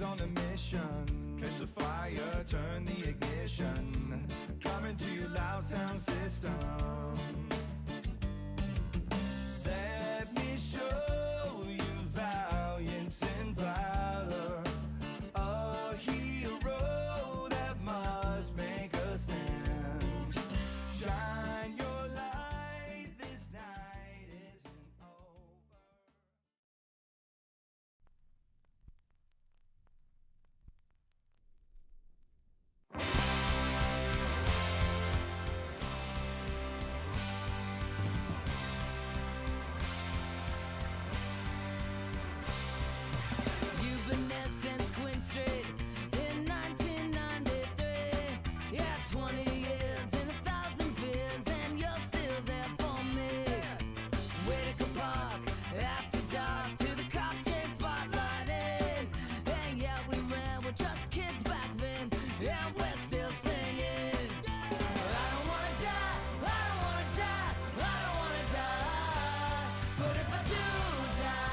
He's on a mission. Catch the fire, turn the ignition. Coming to you, loud sound system. Let me show you valiance and valor. A hero that must make a stand. Shine your light, this night isn't over. You've been there since Queen Street in 1993. Yeah, 20 years and 1,000 beers, and you're still there for me. Whitaker Park, after dark, to the cops getting spotlighted. And yeah, we ran, we're just kids back then, and we're still singing. I don't wanna die, I don't wanna die, I don't wanna die. But if I do die,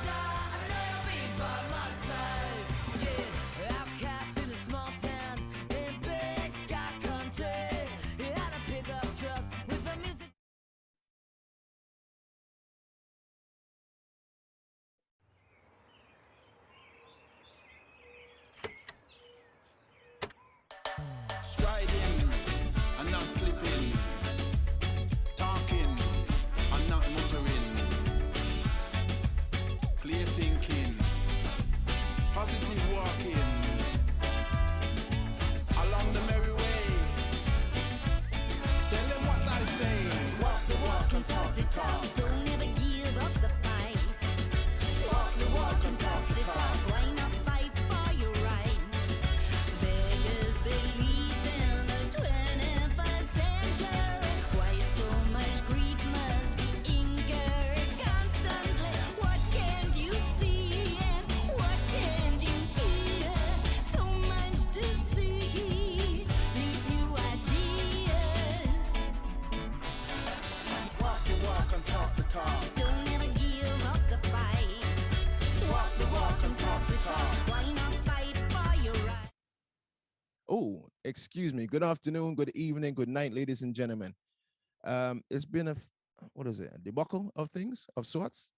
I know you'll be by my side. Yeah, outcast in a small town in big sky country. You had a pickup truck with the music. Striding and not slipping, talking and not muttering, clear thinking, positive walking, along the merry way. Tell them what I say. Walk the walk and talk the talk. Don't ever give up the fight. Walk the walk and talk the talk. Why not fight for your rights? Beggars believe in the 21st century. Why so much grief must be incurred constantly? What can't you see and what can't you hear? So much to see, these new ideas. Walk the walk and talk the talk. Don't ever give up the fight. Walk the walk and talk the talk. Why not fight for your right? Oh, excuse me. Good afternoon, good evening, good night, ladies and gentlemen. It's been what is it, a debacle of things of sorts?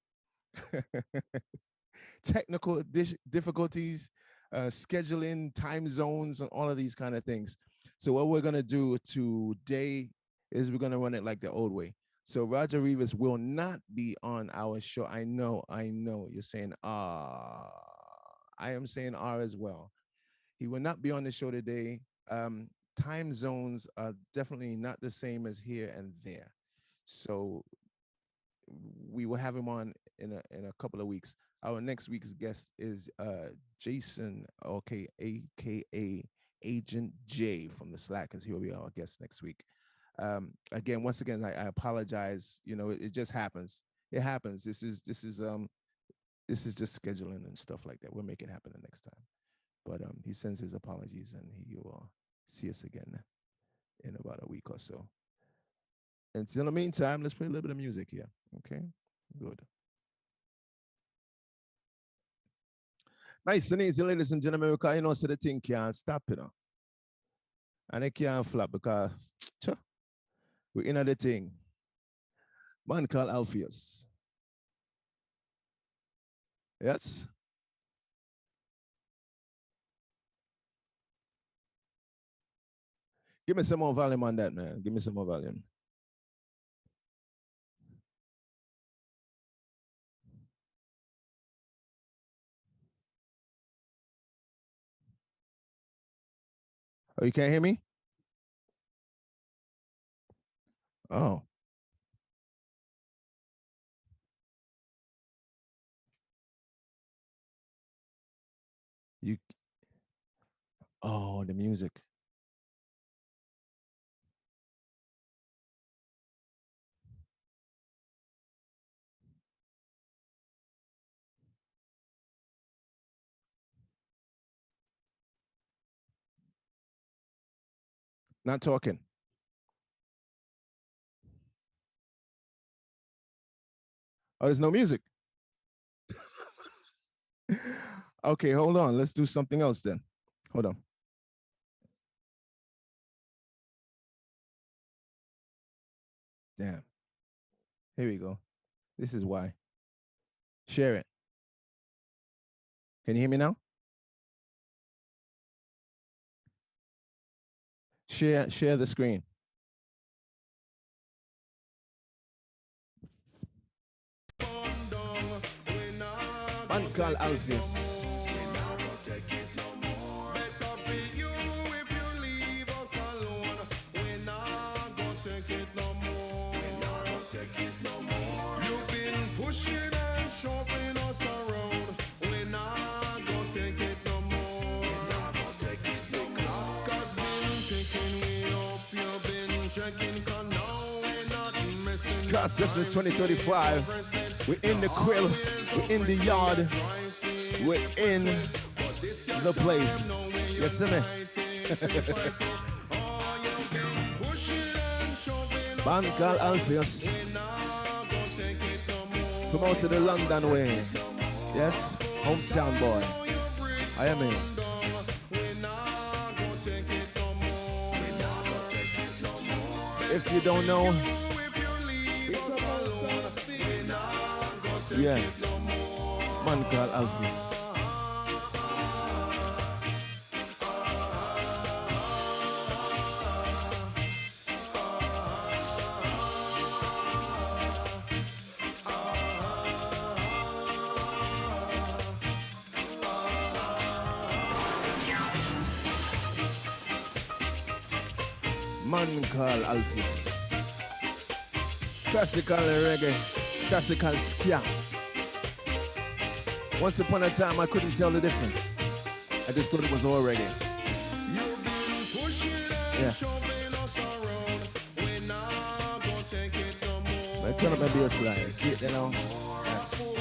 Technical difficulties, scheduling, time zones, and all of these kind of things. So what we're gonna do today is we're gonna run it like the old way. So Roger Rivas will not be on our show. I know, you're saying, I am saying R as well. He will not be on the show today. Time zones are definitely not the same as here and there. So we will have him on in a couple of weeks. Our next week's guest is Jason, okay, aka Agent J from the Slackers. He will be our guest next week. Once again, I apologize. You know, it just happens. It happens. This is just scheduling and stuff like that. We'll make it happen the next time. But he sends his apologies, and he will see us again in about a week or so. Until the meantime, let's play a little bit of music here. Okay, good. Nice and easy, ladies and gentlemen, because you know, so the thing can't stop, you know. And it can't flop because we're in the thing. Man called Alpheus. Yes. Give me some more volume on that, man. Give me some more volume. Oh, you can't hear me? Oh. Oh, the music. Not talking. Oh, there's no music. Okay, hold on. Let's do something else then. Hold on. Damn. Here we go. This is why. Share it. Can you hear me now? Share the screen. Man called Alpheus. You've been pushing and shoving us around. We're not gonna take it no more. The clock has been ticking way up. You've been checking, 'cause now we're not messing. CarSessions2035. We're in the crib. We're in the yard. We're in the place. You see me? Man called Alpheus. From out to the London way. Yes, hometown boy. I am here. If you don't know, yeah, man called Alpheus. Man called Alpheus. Classical reggae, classical ska. Once upon a time, I couldn't tell the difference. I just thought it was all reggae. Yeah. But I turn up my bass line. See it, you know? Yes.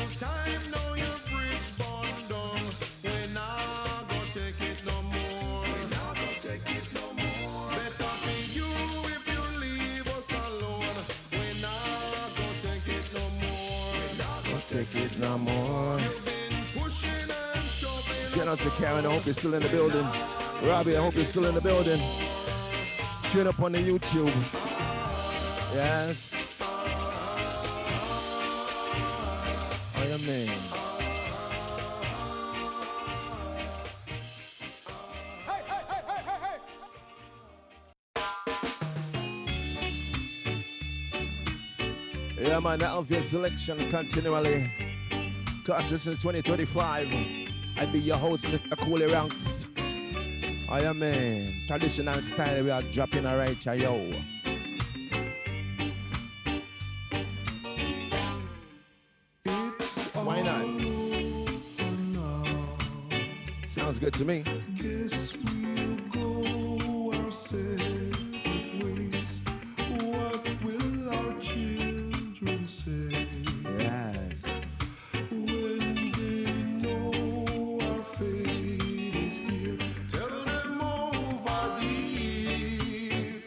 Take it no more. Shout out to Karen, I hope you're still in the building. Robbie, I hope you're still in the building. Straight up on the YouTube. Yes. I am name. Yeah, man, that obvious selection continually. CarSessions2035. I be your host, Mr. Coolie Ranx. I am a traditional style. We are dropping a right here, yo. Why not? Sounds good to me. Guess we'll go our separate ways. What will our children say? Yes. When they know our fate is here, tell them over the years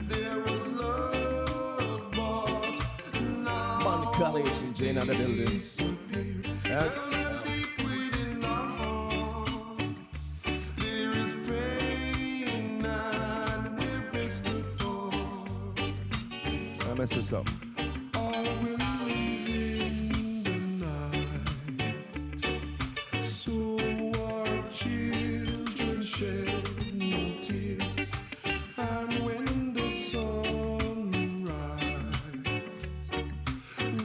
there was love, but now Man College in Jane on the building. disappeared. Yes. Tell them deep within our hearts there is pain and we're best apart. I mess this up. I will live in the night, so our children shed no tears. And when the sun rises,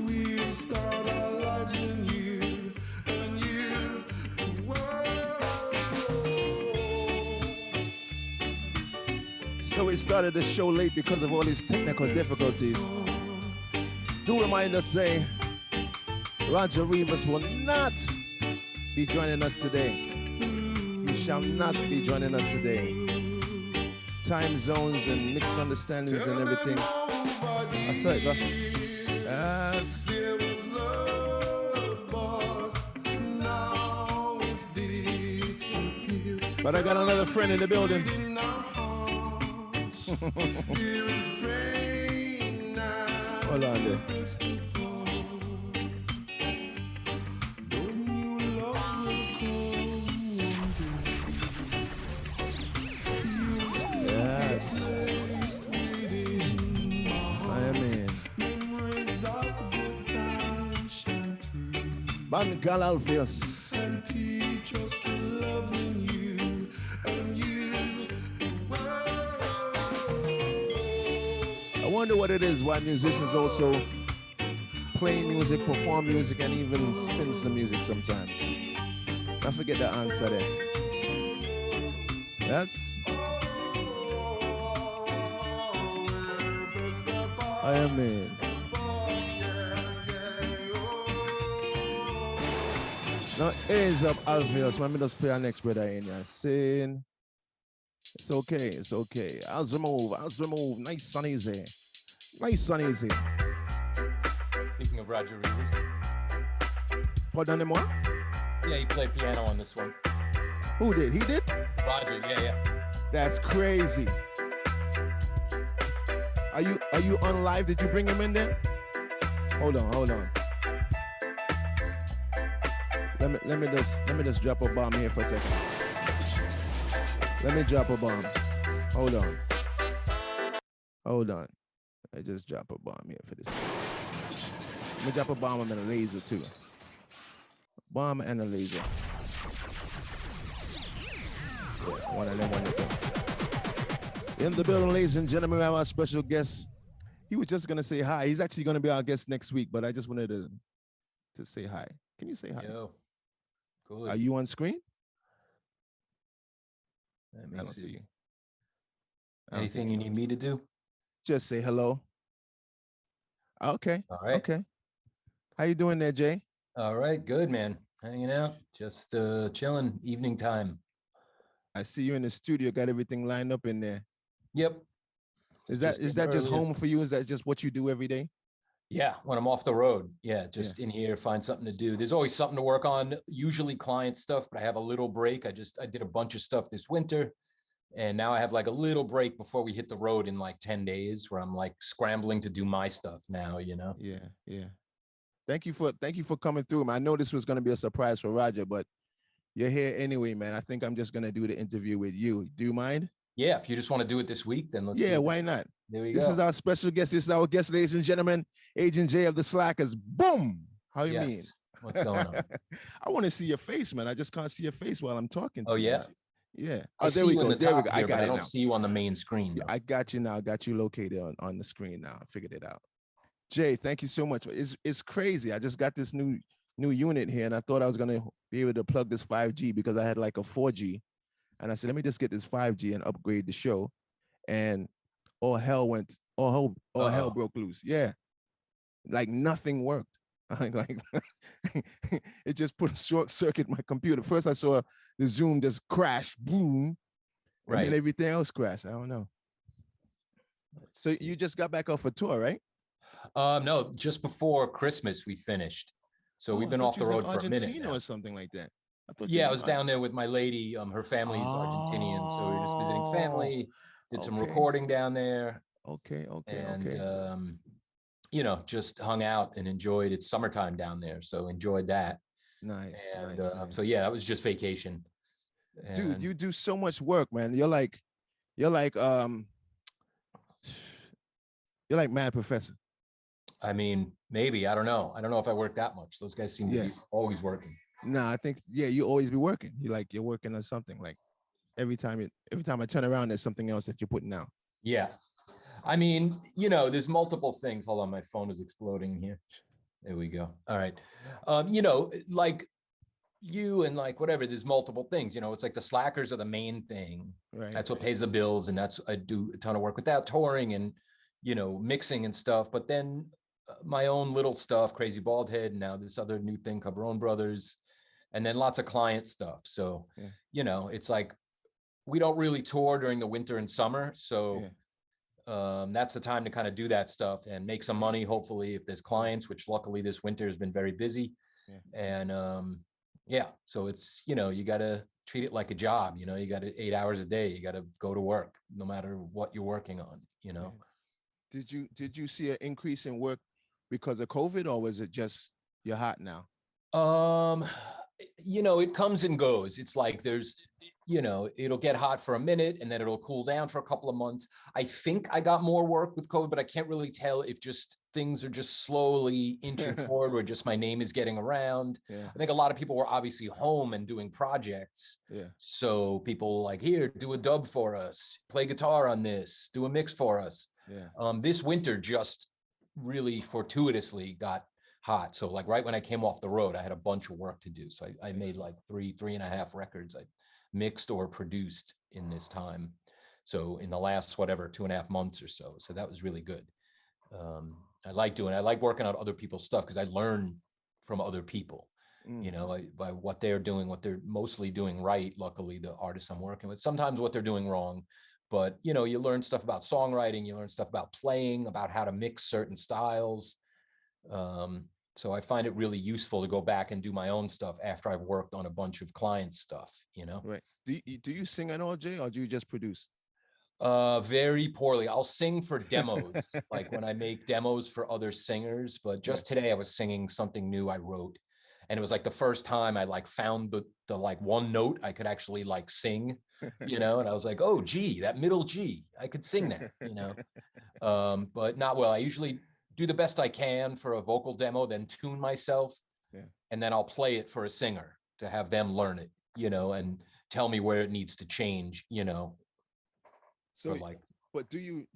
we'll start our lives anew, anew. So we started the show late because of all these technical difficulties. Do remind us, say, Roger Rivas will not be joining us today. He shall not be joining us today. Time zones and misunderstandings and everything. I saw it, bro. Yes. There was love, but now it's disappeared. But I got another friend in the building. In our hearts, there is pain and Hold on there. best apart. Don't you love will come Bangal Alpheus. and teach us to love in you and you. I wonder what it is why musicians also play music, perform music, and even spin some music sometimes. I forget the answer there. Yes. I am in. Now, ease up, Alpheus. Let me just play our next brother in here. Saying, it's okay, it's okay. How's the move? How's the move? Nice and easy. Nice and easy. Speaking of Roger Rivers, Pardon him what? yeah, he played piano on this one. Who did? He did? Roger, yeah. That's crazy. Are you on live? Did you bring him in there? Hold on. Let me just drop a bomb here for a second. Let me drop a bomb. Hold on. I just drop a bomb here for this. Let me drop a bomb and a laser too. Bomb and a laser. Yeah, one of them, one of them. In the building, ladies and gentlemen, we have our special guest. He was just gonna say hi. He's actually gonna be our guest next week, but I just wanted to say hi. Can you say hi? Yo, cool. Are you on screen? Let me I don't see. see you. I don't Anything think you need me to do? Just say hello. Okay. All right. Okay. How you doing there, Jay? All right, good, man. Hanging out, just chilling, evening time. I see you in the studio. Got everything lined up in there. Yep. Is Just that getting just early. home for you? Is that just what you do every day? Yeah, when I'm off the road. Yeah, just in here, find something to do. There's always something to work on, usually client stuff, but I have a little break. I did a bunch of stuff this winter. And now I have like a little break before we hit the road in like 10 days where I'm like scrambling to do my stuff now, you know? Yeah. Thank you for coming through, man. I know this was gonna be a surprise for Roger, but you're here anyway, man. I think I'm just gonna do the interview with you. Do you mind? Yeah, if you just want to do it this week, then let's do Yeah, it. why not? There we This go. is our special guest. This is our guest, ladies and gentlemen, Agent J of the Slackers. Boom! How you mean? Yes. What's going on? I want to see your face, man. I just can't see your face while I'm talking to Oh, you. yeah? man. Yeah. I Oh, see there we you in go. the There we top go. I here, but got I it don't now. see you on the main screen. Yeah, though. I got you now. I got you located on the screen now. I figured it out. Jay, thank you so much. It's crazy. I just got this new unit here, and I thought I was gonna be able to plug this 5G because I had like a 4G, and I said, let me just get this 5G and upgrade the show, and all hell broke loose. Yeah, like nothing worked. Like it just put a short circuit my computer. First, I saw the Zoom just crash, boom, and then Right. everything else crashed. I don't know. So you just got back off a tour, right? No, just before Christmas we finished. So we've I been thought off you the was in road for a minute Argentina now. or something like that. I thought you Yeah, I in was down there with my lady. Her family's Argentinian, so we were just visiting family. Did some okay. recording down there, Okay. and just hung out and enjoyed. It's summertime down there, so enjoyed that. Nice. And Nice. so yeah, that was just vacation. Dude, And you do so much work, man. You're like you're like Mad Professor. I mean, maybe, I don't know. I don't know if I work that much. Those guys seem to Yeah. be always working. Nah, I think you always be working. You're working on something. Like every time I turn around, there's something else that you're putting out. Yeah. I mean, there's multiple things. Hold on, my phone is exploding here. There we go. All right. Like you and like whatever, there's multiple things, it's like the Slackers are the main thing. Right. That's what pays the bills. And I do a ton of work with that, touring and, mixing and stuff. But then my own little stuff, Crazy Bald Head, and now this other new thing, Cabron Brothers, and then lots of client stuff. So, Yeah. it's like, we don't really tour during the winter and summer. So that's the time to kind of do that stuff and make some money, hopefully, if there's clients, which luckily this winter has been very busy. Yeah. And so it's, you got to treat it like a job, you got to 8 hours a day, you got to go to work no matter what you're working on, Yeah. Did you see an increase in work because of COVID, or was it just you're hot now? It comes and goes. It's like there's, it'll get hot for a minute and then it'll cool down for a couple of months. I think I got more work with COVID, but I can't really tell if just things are just slowly inching forward, where just my name is getting around. Yeah. I think a lot of people were obviously home and doing projects. Yeah. So people like, here, do a dub for us, play guitar on this, do a mix for us. Yeah. This winter just really fortuitously got hot. So like right when I came off the road, I had a bunch of work to do. So I made like three and a half records I mixed or produced in this time. So in the last, whatever, 2.5 months or so. So that was really good. I like working on other people's stuff because I learn from other people, you know, by what they're doing, what they're mostly doing right. Luckily, the artists I'm working with, sometimes what they're doing wrong, but you know, you learn stuff about songwriting, you learn stuff about playing, about how to mix certain styles. So I find it really useful to go back and do my own stuff after I've worked on a bunch of client stuff, you know? Right. Do you sing at all, Jay, or do you just produce? Very poorly. I'll sing for demos, like when I make demos for other singers, but just today I was singing something new I wrote, and it was like the first time I like found the like one note I could actually like sing, you know, and I was like, oh, G, that middle G, I could sing that, you know, but not well. I usually do the best I can for a vocal demo, then tune myself, and then I'll play it for a singer to have them learn it, you know, and tell me where it needs to change, you know. So like, but you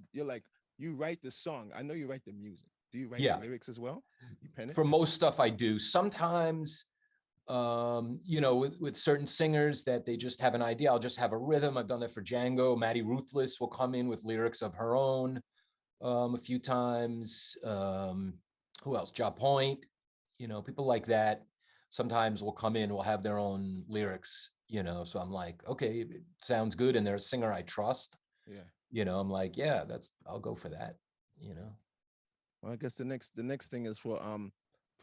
write the song. I know you write the music. Do you write the lyrics as well? You pen it? For most stuff I do. Sometimes, you know, with certain singers that they just have an idea, I'll just have a rhythm. I've done that for Django. Maddie Ruthless will come in with lyrics of her own a few times. Who else? Ja Point, you know, people like that. Sometimes will come in, will have their own lyrics, you know, so I'm like, okay, it sounds good. And they're a singer I trust. Yeah. You know, I'm like, yeah, I'll go for that, you know. Well, I guess the next thing is for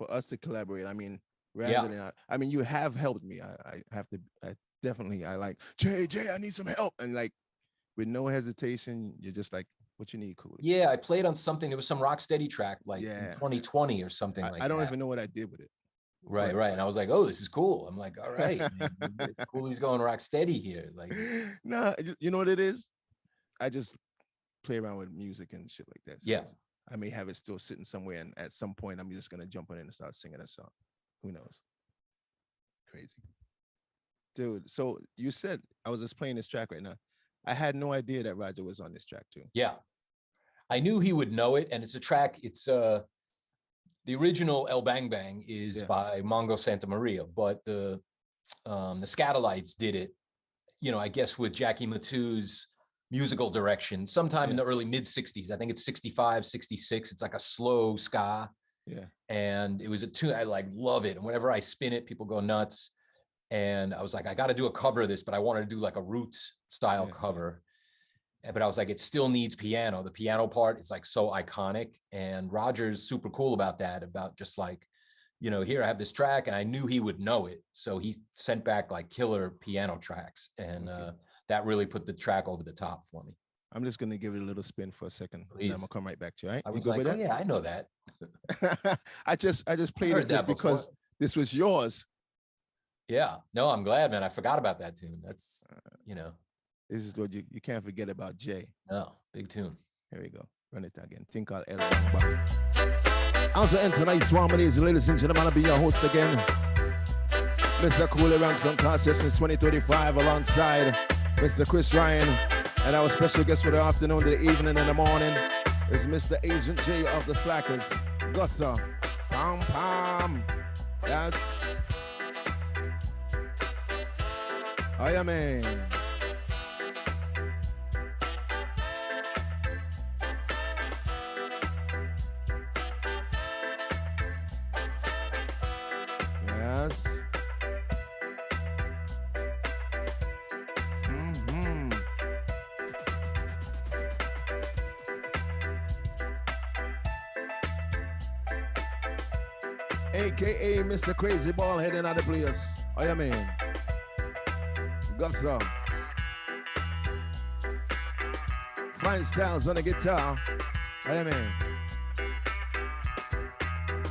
us to collaborate. I mean, rather than I mean, you have helped me. I definitely like, Jay, I need some help. And like with no hesitation, you're just like, what you need, Coolie. Yeah, I played on something. It was some Rocksteady track like in 2020 or something like that. I don't even know what I did with it. Right. And I was like, oh, this is cool. I'm like, all right, Coolie's going Rocksteady here. Like, nah, you know what it is? I just play around with music and shit like that. So I may have it still sitting somewhere, and at some point I'm just gonna jump on it and start singing a song. Who knows? Crazy. Dude, so you said, I was just playing this track right now. I had no idea that Roger was on this track too. Yeah. I knew he would know it, and it's a track, it's the original El Bang Bang is by Mongo Santa Maria, but the Scatolites did it, you know, I guess with Jackie Matu's musical direction sometime in the early mid 60s. I think it's 65, 66. It's like a slow ska. Yeah. And it was a tune. I like love it. And whenever I spin it, people go nuts. And I was like, I got to do a cover of this, but I wanted to do like a roots style cover. But I was like, it still needs piano. The piano part is like so iconic. And Roger's super cool about that, about just like, you know, here I have this track, and I knew he would know it. So he sent back like killer piano tracks. And that really put the track over the top for me. I'm just going to give it a little spin for a second. And I'm going to come right back to you. All right? I was like, oh, yeah, I know that. I just played it just because this was yours. Yeah. No, I'm glad, man. I forgot about that tune. That's, you know. This is what you can't forget about Jay. No, big tune. Here we go. Run it again. Think I'll L. Also, and tonight's Swaminies, ladies and gentlemen, I'll be your host again. Mr. Coolie Ranx on CarSessions2035 alongside Mr. Chris Ryan. And our special guest for the afternoon, the evening, and the morning is Mr. Agent J of the Slackers. Gussa. Pam pam. Yes. I am in. Yes. AKA Mr. Crazy Ball heading out the place. I am in. Gussa. Fine styles on the guitar. I am in.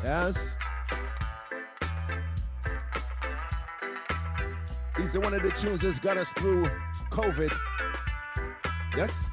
Yes. He's the one of the tunes that's got us through COVID. Yes.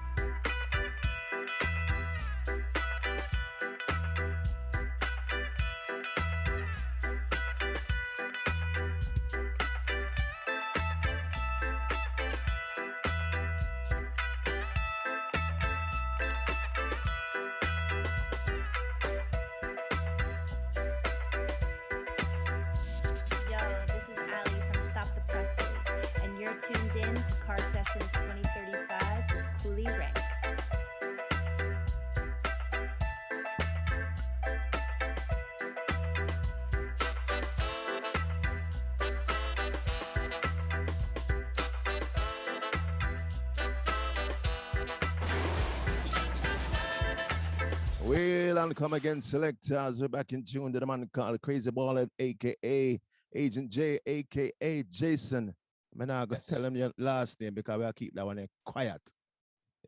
tuned in to Car Sessions 2035 with Coolie Ranx. Well, and come again, selectors. We're back in tune to the man called Crazy Baller, aka Agent J, aka Jason. I'm not going to tell him your last name because we'll keep that one quiet.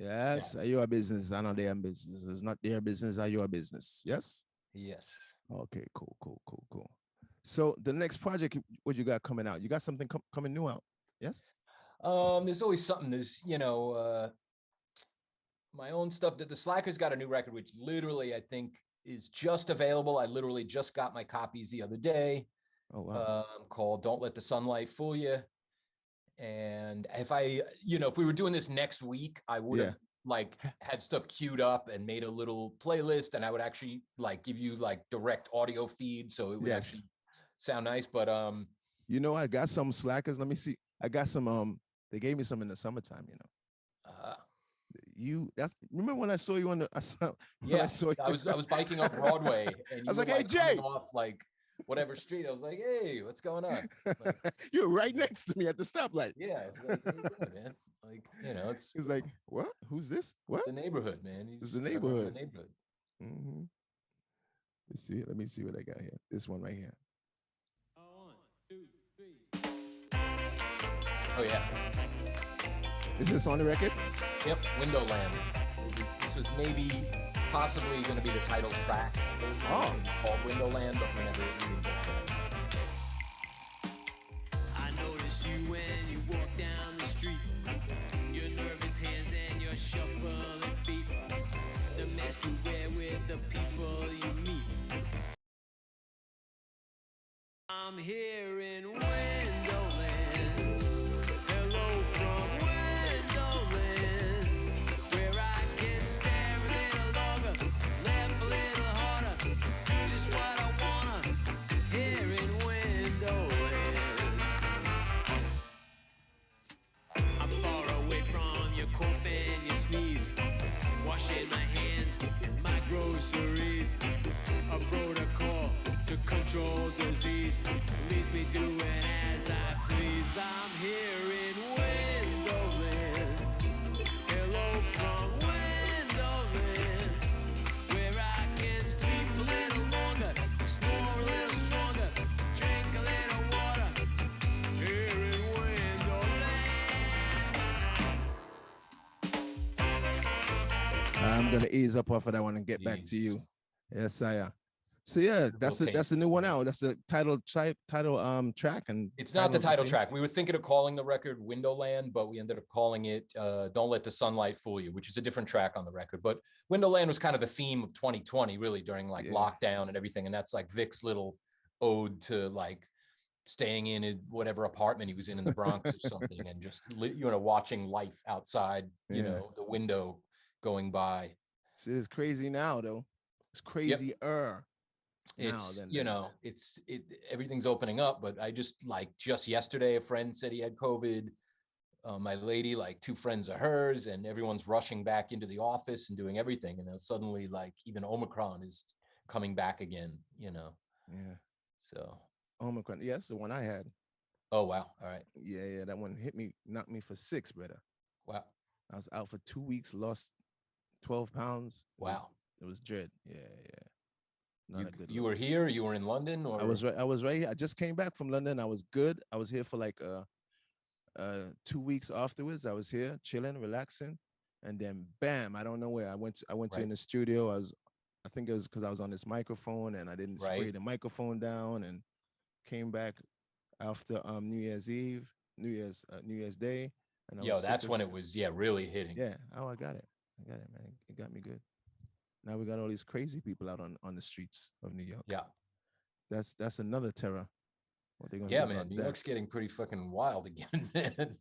Yes, your business, I know their business. It's not their business or your business. Yes? Yes. Okay, cool. So the next project, what you got coming out? You got something coming new out? Yes? There's always something. There's, my own stuff. That the Slackers got a new record, which literally I think is just available. I literally just got my copies the other day. Oh wow. Called "Don't Let the Sunlight Fool You." And if we were doing this next week, I would have had stuff queued up and made a little playlist, and I would actually give you direct audio feed, so it would actually sound nice. But I got some Slackers. Let me see. I got some. They gave me some in the summertime. Remember when I saw you on the? I was biking up Broadway, and you I was were, like, "Hey, Jay!" off whatever street. I was like, "Hey, what's going on?" You're right next to me at the stoplight. Yeah, I was like, "Hey, man, it's." He's like, "What? Who's this? What?" The neighborhood, man. It's the neighborhood. Mm-hmm. Let me see what I got here. This one right here. 1, 2, 3. Oh yeah. Is this on the record? Yep, Windowland. This was maybe, possibly going to be the title track. Oh. Called Windowland, but we never even got that. I notice you when you walk down the street. Your nervous hands and your shuffling feet. The mask you wear with the people you meet. I'm here in Windowland. Hello from Windowland, where I can stare a little longer, laugh a little harder, do just what I wanna. Here in Windowland, I'm far away from your cough and your sneeze, washing my hands and my groceries. A protocol to control disease leaves me doing as I please. I'm here in Windowland. Hello from Windowland, where I can sleep a little longer, snore a little stronger, drink a little water. Here in Windowland. I'm gonna ease up off of that one and get back to you. Yes, I am. So yeah, that's a new one out. That's the title track, and it's not the title track. We were thinking of calling the record Windowland, but we ended up calling it Don't Let the Sunlight Fool You, which is a different track on the record. But Windowland was kind of the theme of 2020, really, during lockdown and everything. And that's Vic's little ode to staying in whatever apartment he was in the Bronx or something, and just watching life outside, the window going by. So it's crazy now, though. It's crazier. Yep. It's everything's opening up, but I just yesterday a friend said he had COVID. My lady, 2 friends of hers, and everyone's rushing back into the office and doing everything, and then suddenly even Omicron is coming back again. Yeah. So Omicron, yes, the one I had. Oh wow! All right. Yeah, that one knocked me for 6, brother. Wow. I was out for 2 weeks, lost 12 pounds. Wow. It was dread. Yeah. You were here? You were in London? Or I was right here. I just came back from London. I was good. I was here for 2 weeks afterwards. I was here chilling, relaxing, and then bam! I don't know where I went. I went to in the studio. I think it was because I was on this microphone and I didn't spray the microphone down, and came back after New Year's Eve, New Year's Day. And that's when it was really hitting. Yeah. Oh, I got it, man. It got me good. Now we got all these crazy people out on the streets of New York. Yeah. That's another terror. What they gonna do man. New York's getting pretty fucking wild again, man.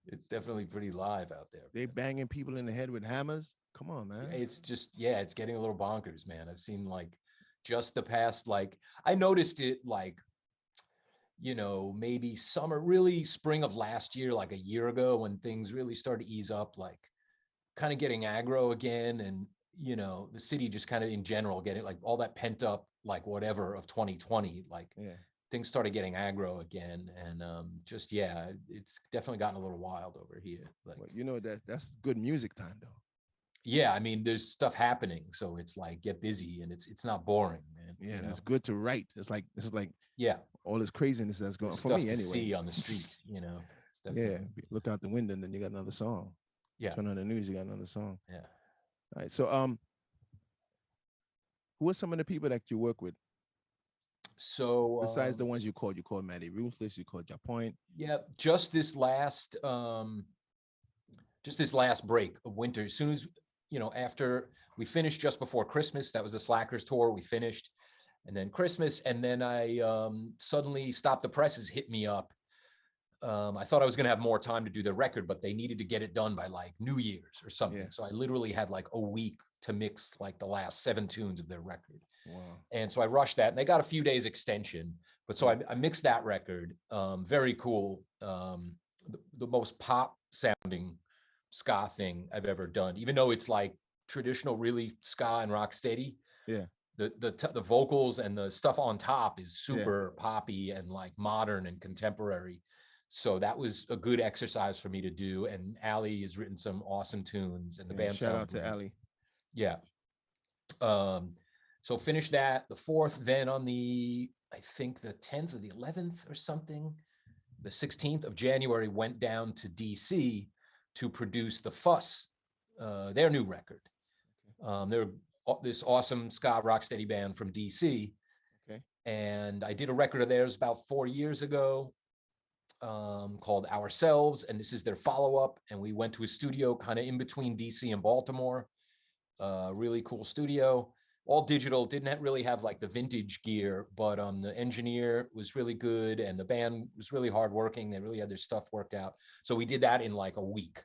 It's definitely pretty live out there. They banging people in the head with hammers. Come on, man. It's just, it's getting a little bonkers, man. I've seen just the past, I noticed it you know, maybe summer, really spring of last year, like a year ago, when things really started to ease up, like kind of getting aggro again. And, you know, the city just kind of in general getting like all that pent up, like whatever of 2020, like Yeah. things started getting aggro again. And just, yeah, it's definitely gotten a little wild over here. Like, Well, you know, that's good music time though. yeah, I mean, there's stuff happening. So it's like, get busy, and it's not boring, man. Yeah, you and know? it's good to write. It's like Yeah. all this craziness that's going on There's for stuff me to anyway. see on the street, you know. It's Yeah, definitely- look out the window and then you got another song. yeah, Turn on the news, you got another song. yeah. All right. So who are some of the people that you work with So besides the ones you called? You called Maddie Ruthless, you called Ja Point. yeah, just this last break of winter, as soon as, you know, after we finished just before Christmas, that was the Slackers tour, we finished, and then Christmas, and then I suddenly Stop the Presses hit me up. I thought I was going to have more time to do the record, but they needed to get it done by like New Year's or something. Yeah. So I literally had like a week to mix like the last 7 tunes of their record. Wow. And so I rushed that, and they got a few days extension. But so I mixed that record. Very cool. The most pop sounding ska thing I've ever done, even though it's like traditional, really ska and rock steady. Yeah. The vocals and the stuff on top is super poppy and like modern and contemporary. So that was a good exercise for me to do. And Ali has written some awesome tunes, and the band Shout sounds out to great. Ali. Yeah. So finish that the 4th, then on the, I think the 10th or the 11th or something, the 16th of January, went down to DC to produce the Fuss, their new record. They're this awesome ska rocksteady band from DC. Okay. And I did a record of theirs about 4 years ago, called Ourselves, and this is their follow-up. And we went to a studio kind of in between DC and Baltimore. Really cool studio, all digital, didn't really have like the vintage gear, but the engineer was really good, and the band was really hardworking. They really had their stuff worked out. So we did that in like a week.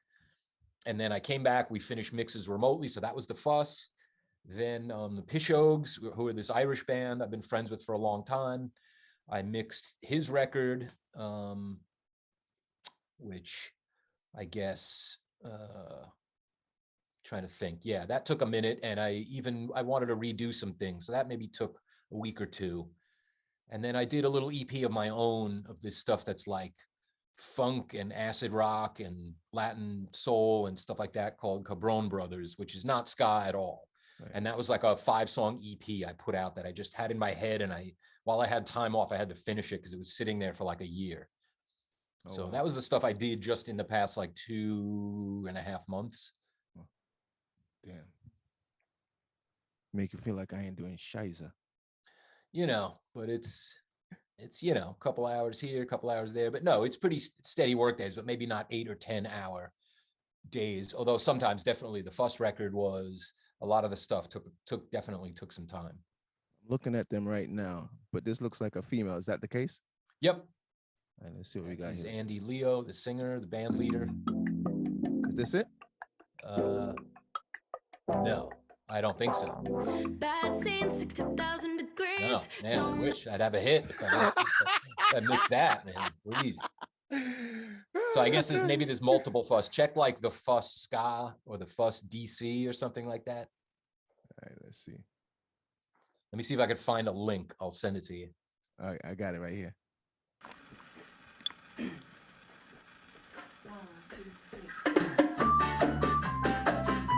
And then I came back, we finished mixes remotely. So that was the Fuss. Then the Pishogues, who are this Irish band I've been friends with for a long time, I mixed his record, which I guess, trying to think. Yeah, that took a minute, and I wanted to redo some things. So that maybe took a week or two. And then I did a little EP of my own of this stuff that's like funk and acid rock and Latin soul and stuff like that, called Cabron Brothers, which is not ska at all. Right. And that was like a 5-song EP I put out that I just had in my head. And while I had time off, I had to finish it because it was sitting there for like a year. Oh, So wow. that was the stuff I did just in the past like 2.5 months. Damn. Make you feel like I ain't doing shiza. You know, but it's, you know, a couple hours here, a couple hours there, but no, it's pretty steady work days, but maybe not 8 or 10 hour days. Although sometimes definitely the Fuss record was, a lot of the stuff definitely took some time. I'm looking at them right now, but this looks like a female. Is that the case? Yep. All right, let's see what we got He's here. Andy Leo, the singer, the band leader. Is this it? No, I don't think so. Bad scene, 60,000 degrees. No, man, I Don't wish I'd have a hit if I mixed that, man, please. So I guess there's multiple Fuss. Check like the Fuss Ska or the Fuss DC or something like that. All right, let's see. Let me see if I could find a link. I'll send it to you. All right, I got it right here.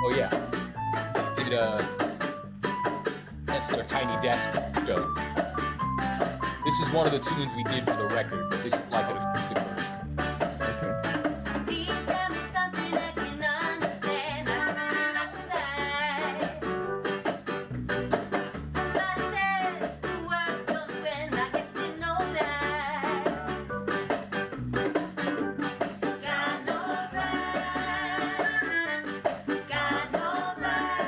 Oh yeah. Did that's their Tiny Desk show. This is one of the tunes we did for the record, but this is like an acoustic version. Please tell me something I can understand. I know that. Somebody said the world's gonna win. I guess they know that. God knows that. God knows that.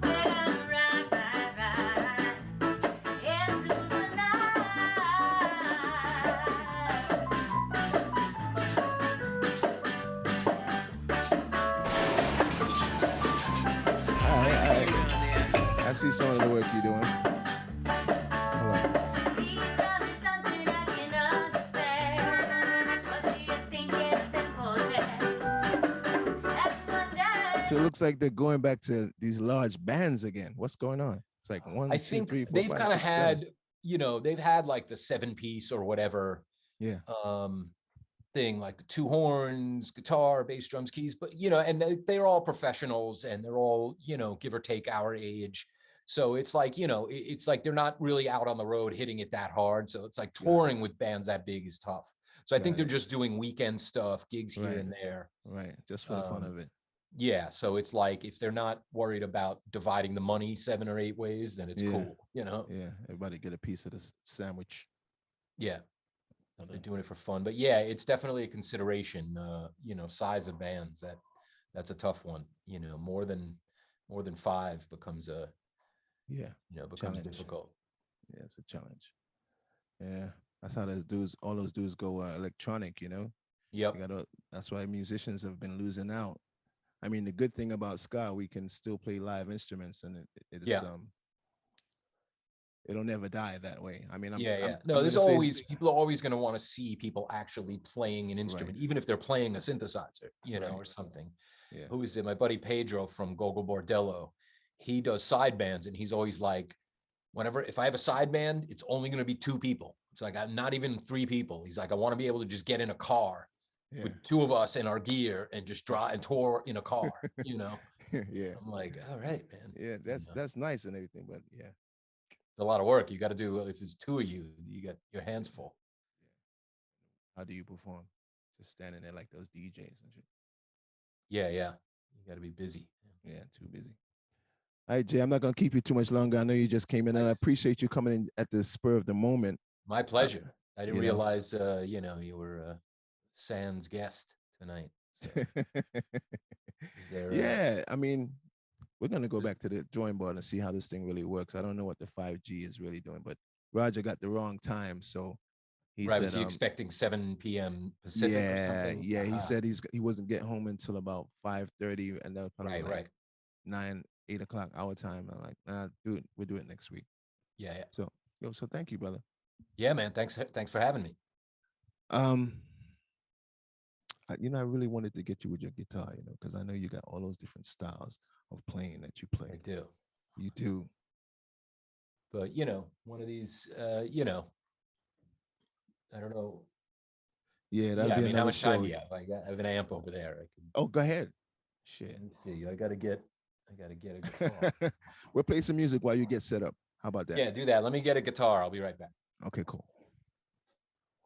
We're gonna ride into the night. All right. I see some of the work you're doing. Hold on. Please tell So it looks like they're going back to these large bands again. What's going on? It's like one, I two, think three, four, they've five, kind of six, seven. had, you know, they've had like the 7-piece or whatever Yeah. thing, like the 2 horns, guitar, bass, drums, keys, but you know, and they're all professionals and they're all, you know, give or take our age. So it's like, you know, it's like they're not really out on the road hitting it that hard. So it's like touring with bands that big is tough. So I think they're just doing weekend stuff, gigs here and there. Right. Just for the fun of it. Yeah. So it's like if they're not worried about dividing the money 7 or 8 ways, then it's cool, you know? Yeah. Everybody get a piece of the sandwich. Yeah. So they're doing it for fun. But yeah, it's definitely a consideration. You know, size of bands, that's a tough one. You know, more than 5 becomes a becomes challenge. difficult. Yeah, it's a challenge. Yeah. That's how all those dudes go electronic, you know? Yep. That's why musicians have been losing out. I mean, the good thing about ska, we can still play live instruments, and it'll never die that way. I mean, no, there's always people are always going to want to see people actually playing an instrument, even if they're playing a synthesizer, you know, or something. Yeah. Who is it? My buddy Pedro from Gogol Bordello. He does side bands, and he's always like, if I have a side band, it's only going to be 2 people. It's like, I'm not even 3 people. He's like, I want to be able to just get in a car with 2 of us in our gear and just drive and tour in a car, you know? Yeah. I'm like, all right, man. Yeah, that's nice and everything, but yeah. It's a lot of work. You got to do, if it's 2 of you, you got your hands full. How do you perform? Just standing there like those DJs and shit. Yeah. You got to be busy. Yeah, too busy. All right, Jay, I'm not going to keep you too much longer. I know you just came in, and I appreciate you coming in at the spur of the moment. My pleasure. I didn't realize, you know, you were Sans guest tonight. So. Yeah, I mean, we're going to go back to the drawing board and see how this thing really works. I don't know what the 5G is really doing, but Roger got the wrong time, so he said, was he expecting 7 p.m. Pacific or something? Yeah, he said he wasn't getting home until about 5:30, and that was probably like 9, 8 o'clock our time. I'm like, nah, dude, we'll do it next week. Yeah. So thank you, brother. Yeah, man. Thanks for having me. You know, I really wanted to get you with your guitar, you know, because I know you got all those different styles of playing that you play. I do. You do. But, you know, one of these, you know, I don't know. Yeah, that'd be another how much show. time do you have? I have an amp over there. Oh, go ahead. Shit. Let me see. I gotta get a guitar. We'll play some music while you get set up. How about that? Yeah, do that. Let me get a guitar. I'll be right back. Okay, cool.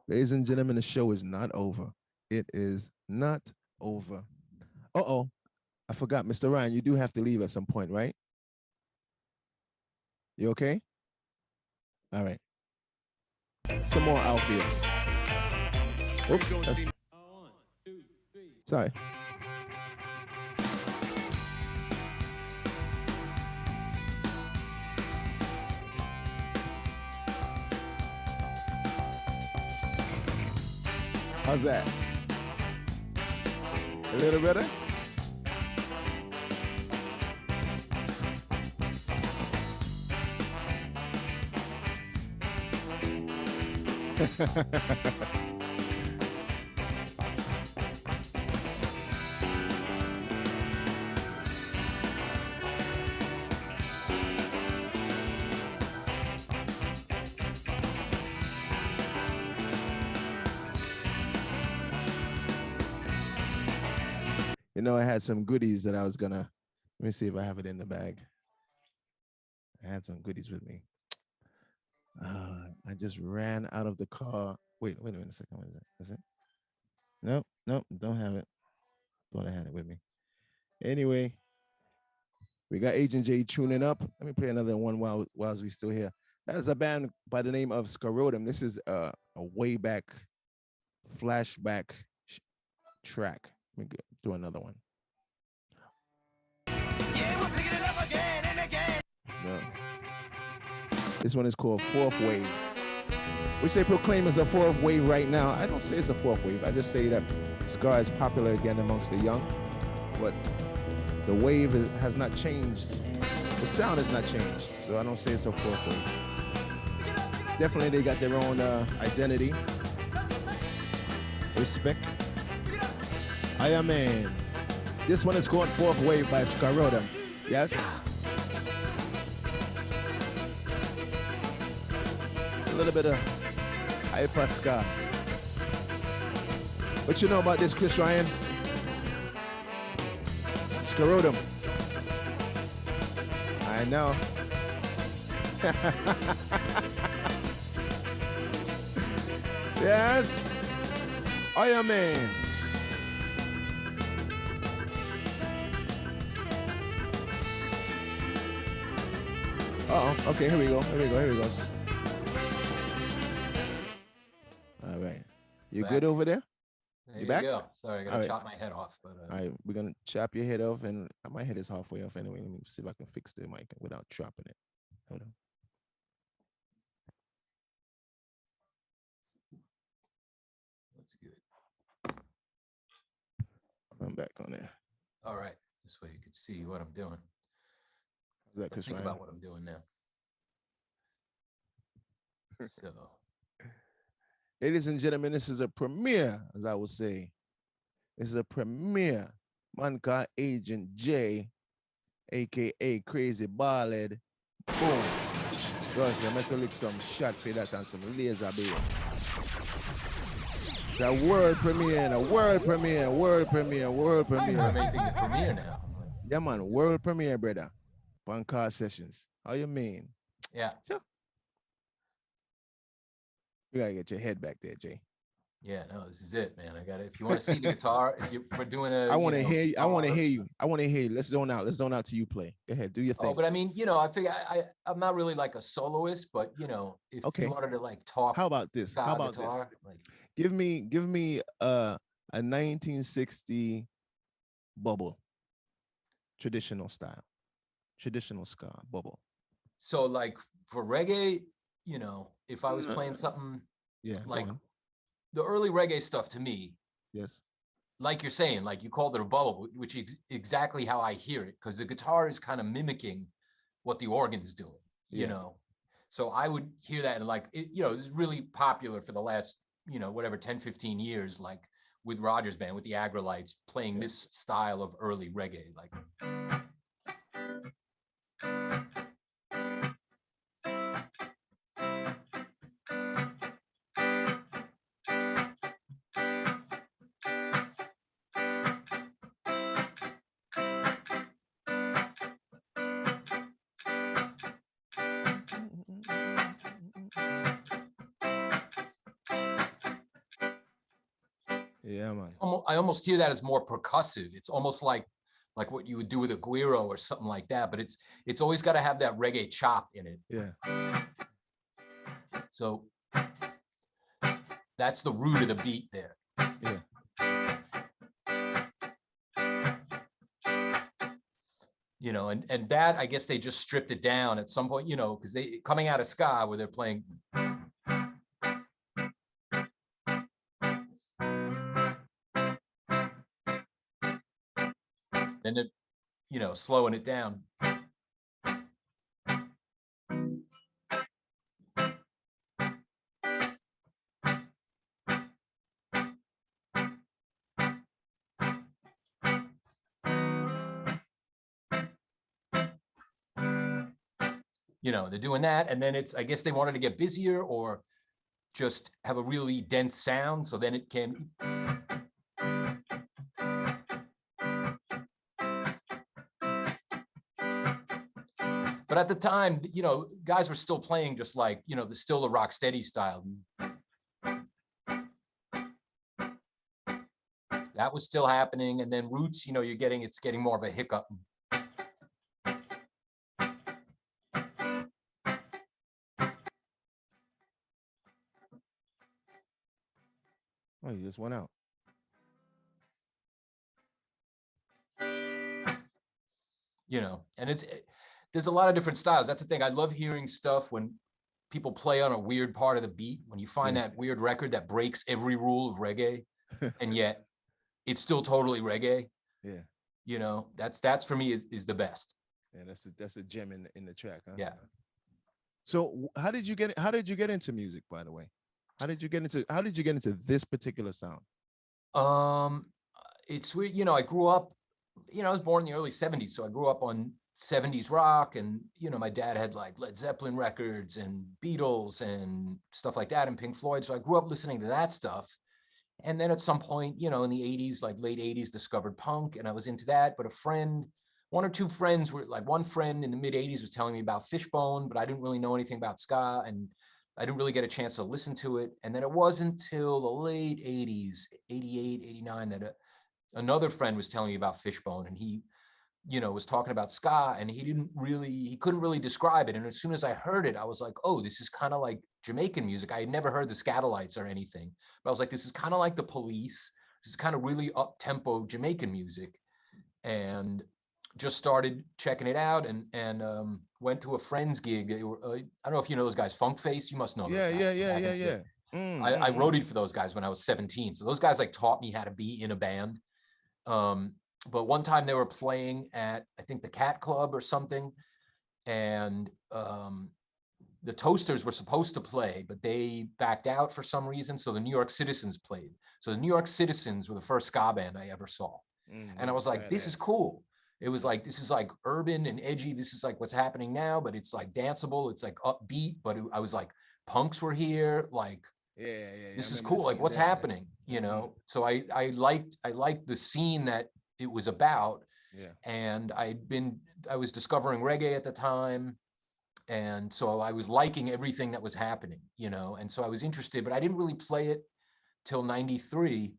Ladies and gentlemen, the show is not over. It is not over. Uh-oh. I forgot, Mr. Ryan, you do have to leave at some point, right? You okay? All right. Some more Alpheus. Oops. Sorry. How's that? A little better? You know, I had some goodies that I was gonna, let me see if I have it in the bag. I had some goodies with me. I just ran out of the car. Wait a minute a second. What is it? Is it? Nope, don't have it. Thought I had it with me. Anyway, we got Agent J tuning up. Let me play another one while we still here. That's a band by the name of Scarotum. This is a way back flashback track. Let me do another one. Yeah, we're picking it up again and again. No. This one is called Fourth Wave, which they proclaim as a fourth wave right now. I don't say it's a fourth wave. I just say that ska is popular again amongst the young, but the wave has not changed. The sound has not changed, so I don't say it's a fourth wave. Definitely, they got their own identity. Respect. I am man. This one is called Fourth Wave by Scarodum. Yes? A little bit of hyper ska. What you know about this, Chris Ryan? Scarodum. I know. Yes. Iron Man. Uh-oh. Okay, here we go. Here we go. Here we go. All right. You good over there? There You back? go. Sorry, I gotta All right. chop my head off. But All right, we're gonna chop your head off, and my head is halfway off anyway. Let me see if I can fix the mic without chopping it. Hold on. that's good. I'm back on there. All right. This way you can see what I'm doing. Is that Let's Chris think Ryan? about what I'm doing now. So Ladies and gentlemen, this is a premiere, as I would say. This is a premiere. Man called Agent J, aka Crazy Ballhead. Boom. Trust me, I'm gonna lick some shot for that and some laser beam. It's a world premiere, a world premiere, world premiere, world I'm premiere. making the premiere now. Yeah, man, world premiere, brother. On Car Sessions. How you mean? Yeah. Sure. You gotta get your head back there, Jay. Yeah, no, this is it, man. I got it. If you want to see the guitar, if we're doing a I want to you know, hear you. I want to guitar- hear you. I want to hear you. Let's zone out. Let's zone out till you play. Go ahead. Do your thing. Oh, but I mean, I figure I'm not really like a soloist, but if Okay. you wanted to like talk How about this? How ska about guitar, this? like Give me a 1960 bubble. Traditional style. Traditional ska bubble. so like for reggae, if I was playing something Yeah. go like on. the early reggae stuff to me, Yes. like you're saying, like you called it a bubble, which is exactly how I hear it, because the guitar is kind of mimicking what the organ's doing, Yeah. So I would hear that and like, this is really popular for the last, whatever, 10, 15 years, like with Roger's band, with the Agrolites playing this style of early reggae, like. Yeah, man. I almost hear that as more percussive. It's almost like what you would do with a guiro or something like that, but it's always got to have that reggae chop in it. Yeah. So that's the root of the beat there. Yeah. And that, I guess they just stripped it down at some point, because they coming out of ska where they're playing. Then it, slowing it down. They're doing that, and then I guess they wanted to get busier or just have a really dense sound, so then it can. But at the time, guys were still playing just like, still the rock steady style. That was still happening, and then roots, it's getting more of a hiccup. Oh, you just went out. And there's a lot of different styles. That's the thing. I love hearing stuff when people play on a weird part of the beat, when you find that weird record that breaks every rule of reggae, and yet it's still totally reggae. Yeah. That's for me is the best. Yeah, that's a gem in the track, huh? Yeah. So how did you get into music, by the way? How did you get into this particular sound? It's weird, I grew up I was born in the early 70s, so I grew up on 70s rock, and my dad had like Led Zeppelin records and Beatles and stuff like that, and Pink Floyd. So I grew up listening to that stuff. And then at some point, in the 80s, like late 80s, discovered punk, and I was into that. But one or two friends were like, one friend in the mid 80s was telling me about Fishbone, but I didn't really know anything about ska, and I didn't really get a chance to listen to it. And then it wasn't until the late 80s, 88, 89, that another friend was telling me about Fishbone, and he was talking about ska, and he couldn't really describe it. And as soon as I heard it, I was like, oh, this is kind of like Jamaican music. I had never heard the Scatolites or anything, but I was like, this is kind of like the Police. This is kind of really up-tempo Jamaican music. And just started checking it out, and went to a friend's gig. I don't know if you know those guys, Funk Face. You must know those guys. Yeah. I roadied for those guys when I was 17. So those guys like taught me how to be in a band. But one time they were playing at, I think, the Cat Club or something, and the Toasters were supposed to play, but they backed out for some reason. So the New York Citizens played. So the New York Citizens were the first ska band I ever saw. And I was like, this is cool. It was like, this is like urban and edgy. This is like what's happening now, but it's like danceable. It's like upbeat. But I was like, punks were here. Like, this is cool. Like, what's happening? So I liked the scene that it was about. And I was discovering reggae at the time. And so I was liking everything that was happening, and so I was interested, but I didn't really play it till 93.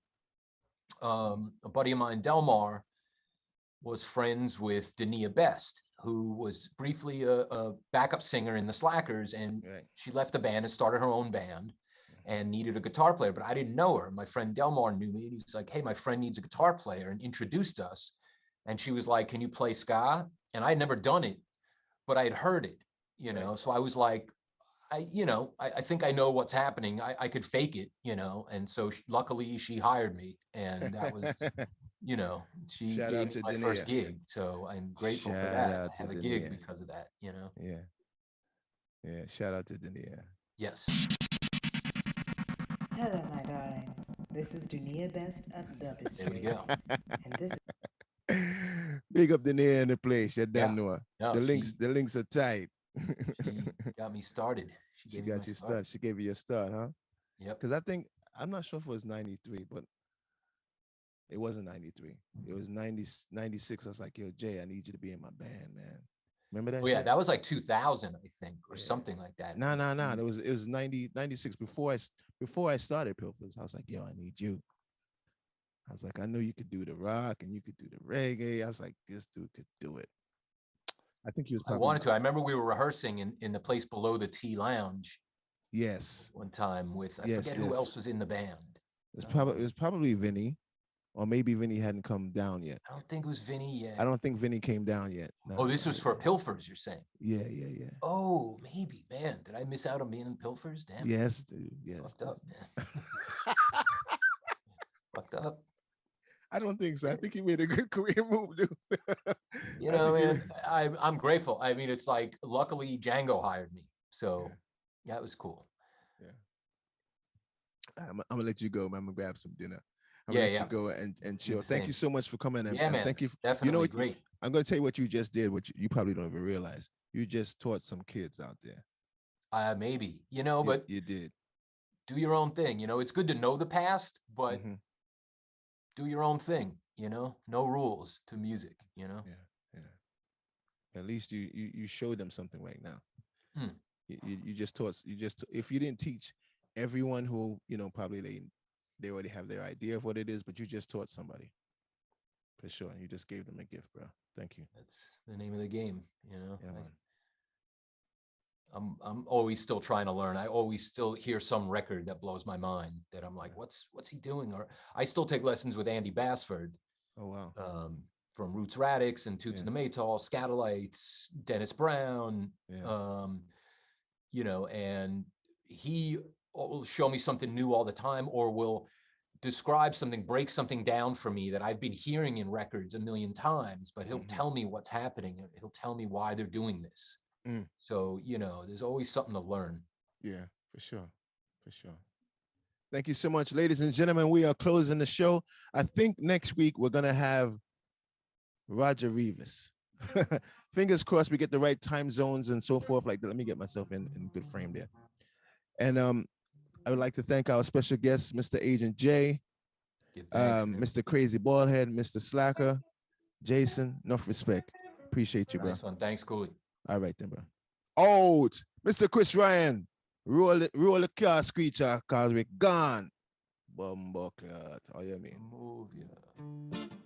A buddy of mine, Delmar, was friends with Dania Best, who was briefly a backup singer in the Slackers, and she left the band and started her own band and needed a guitar player, but I didn't know her. My friend Delmar knew me. He's like, hey, my friend needs a guitar player, and introduced us. And she was like, can you play ska? And I'd never done it, but I'd heard it, so I was like, I think I know what's happening. I could fake it, and so luckily she hired me, and that was, she Shout gave out me to my Dania. first gig. So I'm grateful for Shout that. out I had to a gig Dania. because of that, Yeah, shout out to Dania. Yes. Hello, my darlings. This is Dunia Best of Dubby There we Street. go. And this Big up Dania in the place. You done know. No, The links are tight. she got me started. She got you started. She gave you a start, huh? Yep. Because I'm not sure if it was 93, but it wasn't 93. It was 96. I was like, yo, Jay, I need you to be in my band, man. Remember that? Oh, yeah, that was like 2000, I think, or something like that. No. It was 96 before I started Pilfers. I was like, yo, I need you. I was like, I know you could do the rock and you could do the reggae. I was like, this dude could do it. I think he was. I wanted to. I remember we were rehearsing in the place below the Tea Lounge. Yes. One time with I forget who else was in the band. It was probably Vinny, or maybe Vinny hadn't come down yet. I don't think it was Vinny yet. I don't think Vinny came down yet. No, oh, this was for Pilfers, you're saying? Yeah. Oh, maybe, man. Did I miss out on being in Pilfers? Damn. Yes, dude. Yes. Fucked up, man. Fucked up. I don't think so. I think he made a good career move, dude. Man, I'm grateful. I mean, it's like, luckily Django hired me. So that was cool. Yeah. I'm gonna let you go, man. I'm gonna grab some dinner. I'm gonna let you go and chill. Thank you so much for coming. And, man. Thank you. Definitely great. I'm gonna tell you what you just did, which you probably don't even realize. You just taught some kids out there. Maybe, but you did. Do your own thing. It's good to know the past, but do your own thing. No rules to music. Yeah. At least you showed them something right now. You just taught. If you didn't teach everyone who probably they already have their idea of what it is, but you just taught somebody for sure. You just gave them a gift, bro. Thank you. That's the name of the game. Yeah, man. I'm always still trying to learn. I always still hear some record that blows my mind that I'm like, what's he doing? Or I still take lessons with Andy Bassford. Oh wow. From Roots Radix and Toots and the Maytals, Scatolites, Dennis Brown. And he will show me something new all the time, or will describe something, break something down for me that I've been hearing in records a million times, but he'll tell me what's happening. He'll tell me why they're doing this. So, there's always something to learn. Yeah, for sure. Thank you so much, ladies and gentlemen. We are closing the show. I think next week we're going to have Roger Rivas. Fingers crossed we get the right time zones and so forth like that. Let me get myself in good frame there. And I would like to thank our special guest, Mr. Agent J, Mr. Crazy Ballhead, Mr. Slacker, Jason. Enough respect. Appreciate you, bro. Nice one. Thanks, Coolie. All right then, bro. Oh, Mr. Chris Ryan, roll the car screecher, cause we gone. Bumbleclot. Oh, you mean? Move ya.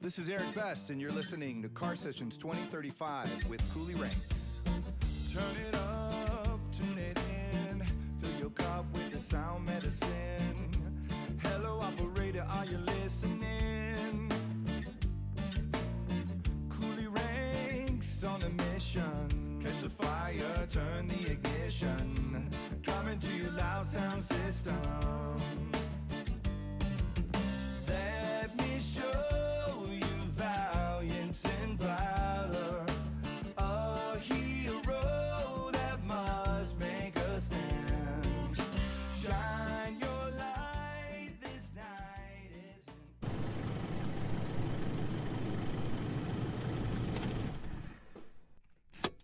This is Eric Best, and you're listening to Car Sessions 2035 with Coolie Ranx. Turn it up, tune it in, fill your cup with the sound medicine. Hello, operator, are you listening? Coolie Ranx on a mission. Catch a fire, turn the ignition. Coming to you loud sound.